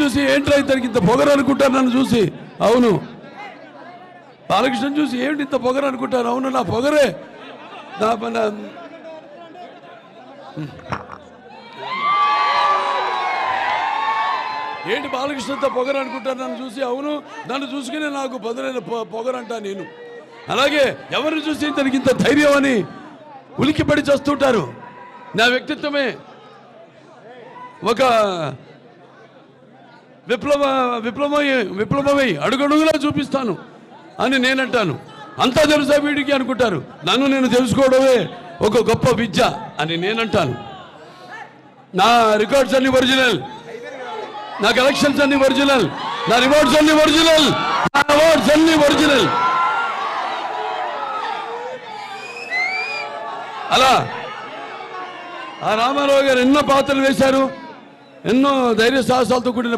చూసి ఏంట్రా ఇతనికి ఇంత పొగరు అనుకుంటారు నన్ను చూసి. అవును, బాలకృష్ణ చూసి ఏమిటి ఇంత పొగరు అనుకుంటారు. అవును, నా పొగరే. ఏంటి బాలకృష్ణతో పొగరు అనుకుంటారు నన్ను చూసి. అవును, నన్ను చూసుకునే నాకు బదులైన పొగరంటా నేను. అలాగే ఎవరిని చూసి ఇతనికి ఇంత ధైర్యం అని ఉలికిపడి చేస్తుంటారు. నా వ్యక్తిత్వమే ఒక విప్లవమై అడుగడుగులా చూపిస్తాను అని నేనంటాను. అంతా తెలుసా వీడికి అనుకుంటారు. నన్ను నేను తెలుసుకోవడమే ఒక గొప్ప విద్య అని నేనంటాను. నా రికార్డ్స్ అన్ని ఒరిజినల్, నా కలెక్షన్స్ అన్ని ఒరిజినల్, నా రివార్డ్స్ అన్ని ఒరిజినల్, నా అవార్డ్స్ అన్ని ఒరిజినల్. అలా ఆ రామారావు గారు ఎన్నో పాత్రలు వేశారు, ఎన్నో ధైర్య సాహసాలతో కూడిన